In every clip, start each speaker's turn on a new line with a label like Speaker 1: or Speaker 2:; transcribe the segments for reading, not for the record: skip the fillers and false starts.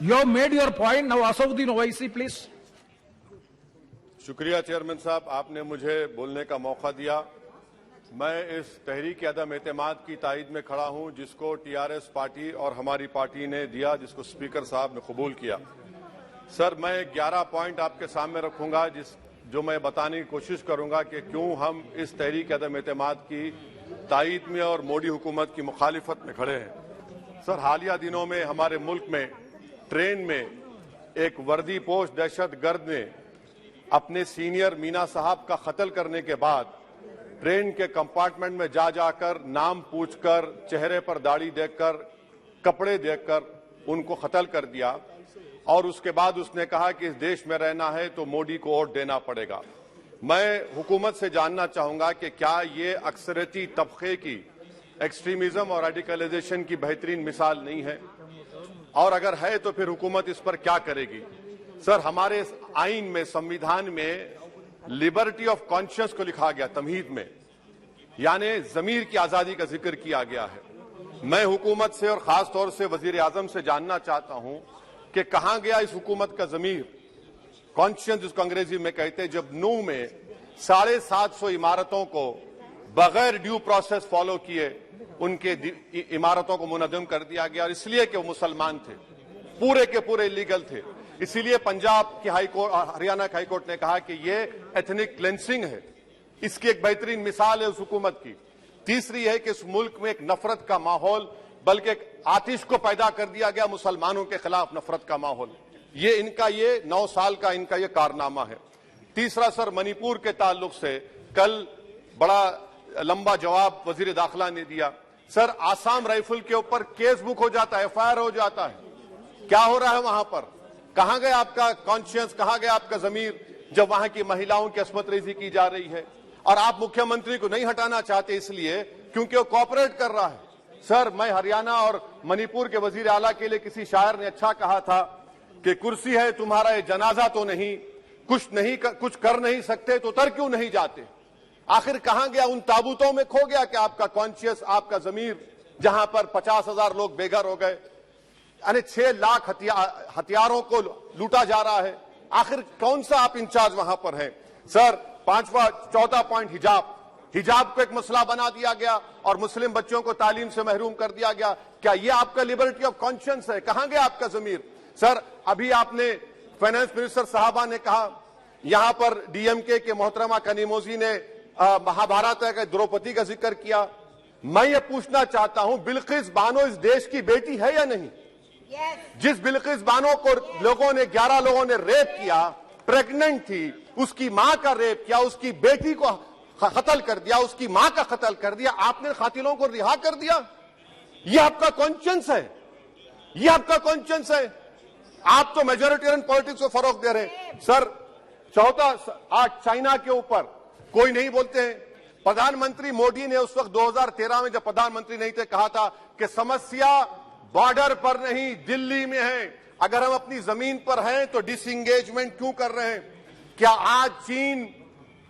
Speaker 1: You have made your point. Now, Asauddin Owaisi, please.
Speaker 2: शुक्रिया chairman साहब, आपने मुझे बोलने का मौका दिया। मैं इस तहरीक अदम एतमाद की तायद में खड़ा हूं जिसको टीआरएस पार्टी और हमारी पार्टी ने दिया, जिसको स्पीकर साहब ने कबूल किया। सर, मैं 11 पॉइंट आपके सामने रखूंगा जो मैं बताने की कोशिश करूंगा कि क्यों हम इस तहरीक अदम एतमाद की तायद में और मोदी हुकूमत की मुखालिफत में खड़े हैं। सर, हालिया दिनों में हमारे मुल्क में ट्रेन में एक वर्दीपोश दहशतगर्द ने अपने सीनियर मीना साहब का कत्ल करने के बाद ट्रेन के कंपार्टमेंट में जाकर नाम पूछकर, चेहरे पर दाढ़ी देखकर, कपड़े देखकर उनको कत्ल कर दिया और उसके बाद उसने कहा कि इस देश में रहना है तो मोदी को वोट देना पड़ेगा। मैं हुकूमत से जानना चाहूंगा कि क्या ये अक्सरियती तबके की एक्सट्रीमिज्म और रेडिकलाइजेशन की बेहतरीन मिसाल नहीं है, और अगर है तो फिर हुकूमत इस पर क्या करेगी। सर, हमारे आइन में, संविधान में लिबर्टी ऑफ कॉन्शियस को लिखा गया तमहीद में, यानी जमीर की आजादी का जिक्र किया गया है। मैं हुकूमत से और खास तौर से वजीर आजम से जानना चाहता हूं कि कहां गया इस हुकूमत का जमीर, कॉन्शियस जिसको अंग्रेजी में कहते हैं, जब नूह में 750 इमारतों को बगैर ड्यू प्रोसेस फॉलो किए उनके इमारतों को मुनज़्ज़म कर दिया गया, और इसलिए कि वो मुसलमान थे, पूरे के पूरे इलीगल थे। इसीलिए पंजाब की हाईकोर्ट और हरियाणा की हाईकोर्ट ने कहा कि ये एथनिक क्लेंसिंग है। इसकी एक बेहतरीन मिसाल है उस हुकूमत की। तीसरी है कि इस मुल्क में एक नफरत का माहौल, बल्कि एक आतिश को पैदा कर दिया गया, मुसलमानों के खिलाफ नफरत का माहौल। ये इनका ये 9 साल का इनका ये कारनामा है। तीसरा सर, मणिपुर के ताल्लुक से कल बड़ा लंबा जवाब वजीर दाखिला ने दिया। सर, आसाम राइफल के ऊपर केस बुक हो जाता है, एफआईआर हो जाता है। क्या हो रहा है वहां पर? कहां गया आपका कॉन्शियस, कहां गया आपका जमीर जब वहां की महिलाओं की अस्मत रेजी की जा रही है? और आप मुख्यमंत्री को नहीं हटाना चाहते इसलिए क्योंकि वो कोऑपरेट कर रहा है। सर, मैं हरियाणा और मणिपुर के वजीर आला के लिए किसी शायर ने अच्छा कहा था कि कुर्सी है तुम्हारा ये जनाजा तो नहीं, कुछ कर नहीं सकते तो उतर क्यों नहीं जाते। आखिर कहां गया? उन ताबूतों में खो गया कि आपका कॉन्शियस, आपका जमीर, जहां पर 50,000 लोग बेघर हो गए, यानी 6 लाख हथियारों को लूटा जा रहा है। आखिर कौन सा आप इंचार्ज वहां पर हैं? सर, 14 पॉइंट हिजाब को एक मसला बना दिया गया और मुस्लिम बच्चों को तालीम से महरूम कर दिया गया। क्या ये आपका लिबर्टी ऑफ कॉन्शियंस है? कहां गया आपका जमीर? सर, अभी आपने फाइनेंस मिनिस्टर साहबा ने कहा, यहां पर डीएमके के मोहतरमा कनीमोजी ने महाभारत के द्रौपदी का जिक्र किया। मैं ये पूछना चाहता हूं, बिल्किस बानो इस देश की बेटी है या नहीं? जिस बिल्किस बानो को 11 लोगों ने रेप किया, प्रेग्नेंट थी, उसकी मां का रेप किया, उसकी बेटी को कत्ल कर दिया, उसकी मां का कत्ल कर दिया, आपने कातिलों को रिहा कर दिया। ये आपका कॉन्शियंस है? ये आपका कॉन्शियंस है? आप तो मेजोरिटेरियन पॉलिटिक्स को फरोग दे रहे हैं। सर, आज चाइना के ऊपर कोई नहीं बोलते हैं। प्रधानमंत्री मोदी ने उस वक्त 2013 में जब प्रधानमंत्री नहीं थे कहा था कि समस्या बॉर्डर पर नहीं, दिल्ली में है। अगर हम अपनी जमीन पर हैं तो डिसएंगेजमेंट क्यों कर रहे हैं? क्या आज चीन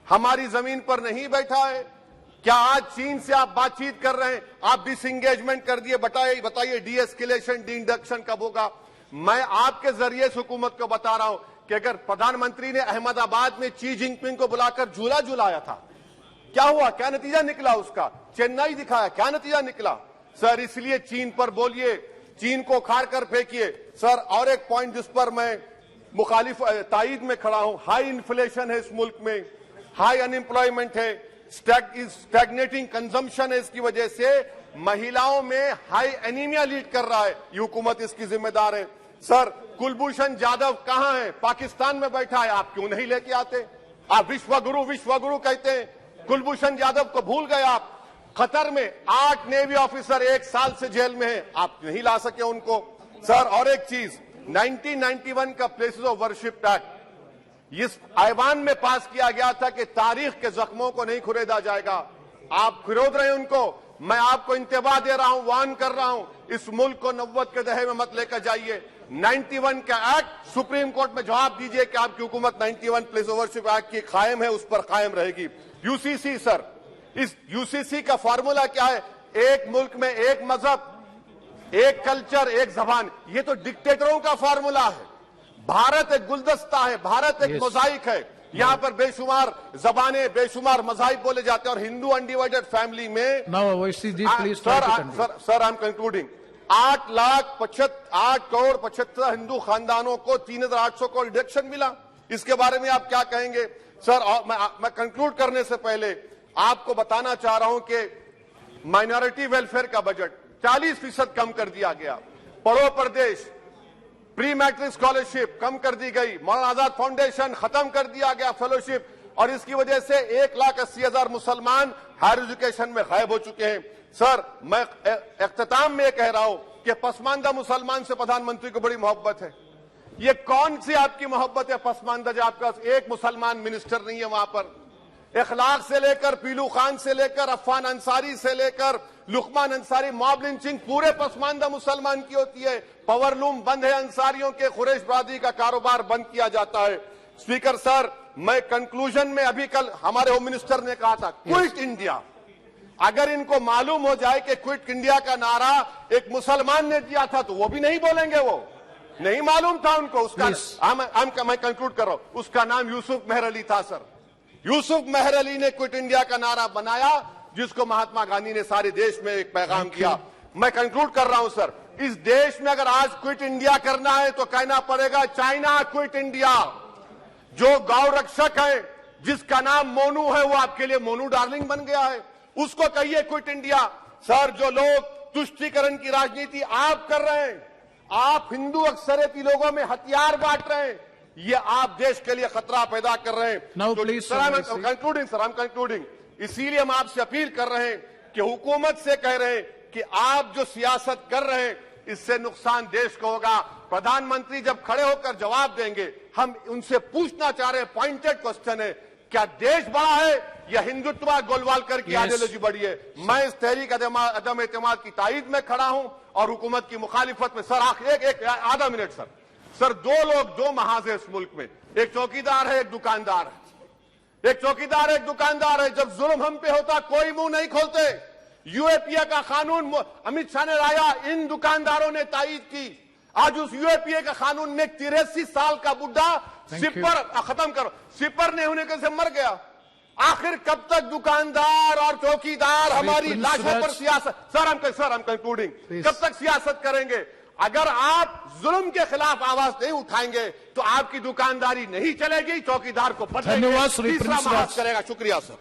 Speaker 2: हमारी जमीन पर नहीं बैठा है? क्या आज चीन से आप बातचीत कर रहे हैं? आप डिसएंगेजमेंट कर दिए। बताइए डीएस्केलेशन, डी-इंडक्शन कब होगा? मैं आपके जरिए से हुकूमत को बता रहा हूं कि अगर प्रधानमंत्री ने अहमदाबाद में शी जिनपिंग को बुलाकर झूला झुलाया था, क्या हुआ? क्या नतीजा निकला उसका? चेन्नई दिखाया, क्या नतीजा निकला? सर, इसलिए चीन पर बोलिए, चीन को उखाड़ कर फेंकिए। सर, और एक पॉइंट जिस पर मैं मुखालिफ तायद में खड़ा हूं, हाई इन्फ्लेशन है इस मुल्क में, हाई अनएम्प्लॉयमेंट है, स्टैग्नेटिंग कंजम्पशन है। इसकी वजह से महिलाओं में हाई एनीमिया लीड कर रहा है। ये हुकूमत इसकी जिम्मेदार है। सर, कुलभूषण जाधव कहां है? पाकिस्तान में बैठा है, आप क्यों नहीं लेके आते? आप विश्वगुरु कहते हैं, कुलभूषण जाधव को भूल गए आप। कतर में 8 नेवी ऑफिसर 1 साल से जेल में हैं, आप नहीं ला सके उनको। सर, और एक चीज, 1991 का प्लेसेस ऑफ वर्शिप एक्ट इस ऐवान में पास किया गया था कि तारीख के जख्मों को नहीं खुरेदा जाएगा। आप खुरोद रहे हैं उनको। मैं आपको इंतबाह दे रहा हूं, वार्न कर रहा हूं, इस मुल्क को 90 के दहे में मत लेकर जाइए। 91 का एक्ट सुप्रीम कोर्ट में जवाब दीजिए कि आपकी हुकूमत 91 प्लेस ऑफ वर्शिप एक्ट की कायम है, उस पर कायम रहेगी। यूसीसी सर, इस यूसीसी का फार्मूला क्या है? एक मुल्क में एक मजहब, एक कल्चर, एक जबान, ये तो डिक्टेटरों का फॉर्मूला है। भारत एक गुलदस्ता है, भारत एक मोजाइक है। यहाँ पर बेशुमार जबानें, बेशुमार मज़ाहिब बोले जाते हैं और हिंदू अनडिवाइडेड फैमिली में
Speaker 1: Now, OIC ji, please try to conclude.
Speaker 2: Sir I am concluding. 8 crore 75 Hindu खानदानों को 3,800 करोड़ डिडक्शन मिला। इसके बारे में आप क्या कहेंगे सर? और मैं कंक्लूड करने से पहले आपको बताना चाह रहा हूं कि माइनॉरिटी वेलफेयर का बजट 40% कम कर दिया गया। पढ़ो प्रदेश, प्री मैट्रिक स्कॉलरशिप कम कर दी गई, मौलाना आजाद फाउंडेशन खत्म कर दिया गया फेलोशिप, और इसकी वजह से 1,80,000 मुसलमान हायर एजुकेशन में गायब हो चुके हैं। सर, मैं इख्तिताम में कह रहा हूं कि पसमानदा मुसलमान से प्रधानमंत्री को बड़ी मोहब्बत है। ये कौन सी आपकी मोहब्बत है पसमानदा, जो आपका एक मुसलमान मिनिस्टर नहीं है वहां पर? इखलाक से लेकर, पीलू खान से लेकर, अफान अंसारी से लेकर लुकमान अंसारी, मॉब लिंचिंग पूरे पसमानदा मुसलमान की होती है। पावर लूम बंद है अंसारियों के, कुरैश बरादरी का कारोबार बंद किया जाता है। स्पीकर सर, मैं कंक्लूजन में अभी कल हमारे होम मिनिस्टर ने कहा था क्विट इंडिया। अगर इनको मालूम हो जाए कि क्विट इंडिया का नारा एक मुसलमान ने दिया था तो वो भी नहीं बोलेंगे। वो नहीं मालूम था उनको। उसका मैं कंक्लूड कर रहा हूं, उसका नाम यूसुफ मेहर अली था सर। यूसुफ मेहर अली ने क्विट इंडिया का नारा बनाया, जिसको महात्मा गांधी ने सारे देश में एक पैगाम किया। मैं कंक्लूड कर रहा हूं सर, इस देश में अगर आज क्विट इंडिया करना है तो कहना पड़ेगा चाइना क्विट इंडिया। जो गौ रक्षक है, जिसका नाम मोनू है, वो आपके लिए मोनू डार्लिंग बन गया है, उसको कहिए क्विट इंडिया। सर, जो लोग तुष्टीकरण की राजनीति आप कर रहे हैं, आप हिंदू अक्सरियती लोगों में हथियार बांट रहे हैं, ये आप देश के लिए खतरा पैदा कर रहे हैं।
Speaker 1: Now,
Speaker 2: तो
Speaker 1: please,
Speaker 2: sir, I am concluding. इसीलिए हम आपसे अपील कर रहे हैं कि हुकूमत से कह रहे हैं कि आप जो सियासत कर रहे हैं, इससे नुकसान देश को होगा। प्रधानमंत्री जब खड़े होकर जवाब देंगे, हम उनसे पूछना चाह रहे हैं, पॉइंटेड क्वेश्चन है, क्या देश बड़ा है या हिंदुत्व गोलवालकर की आइडियोलॉजी बड़ी है? मैं इस तहरीक अदम एतमाद की तायद में खड़ा हूं और हुकूमत की मुखालिफत में। सर, एक आधा मिनट सर। सर, दो लोग, दो महाज है इस मुल्क में, एक चौकीदार है, एक दुकानदार है। एक चौकीदार, एक दुकानदार है। जब जुल्म हम पे होता कोई मुंह नहीं खोलते। यूएपीए का कानून अमित शाह ने लाया, इन दुकानदारों ने तायद की। आज उस यूएपीए का कानून में 83 साल का बुढ़ा सिपर खत्म करो, सिपर नहीं होने से मर गया। आखिर कब तक दुकानदार और चौकीदार हमारी लाशों पर सियासत? सर, हम कंक्लूडिंग, कब तक सियासत करेंगे? अगर आप जुल्म के खिलाफ आवाज नहीं उठाएंगे तो आपकी दुकानदारी नहीं चलेगी, चौकीदार को पता
Speaker 1: धन्यवाद
Speaker 2: तीसरा महाज करेगा। शुक्रिया सर।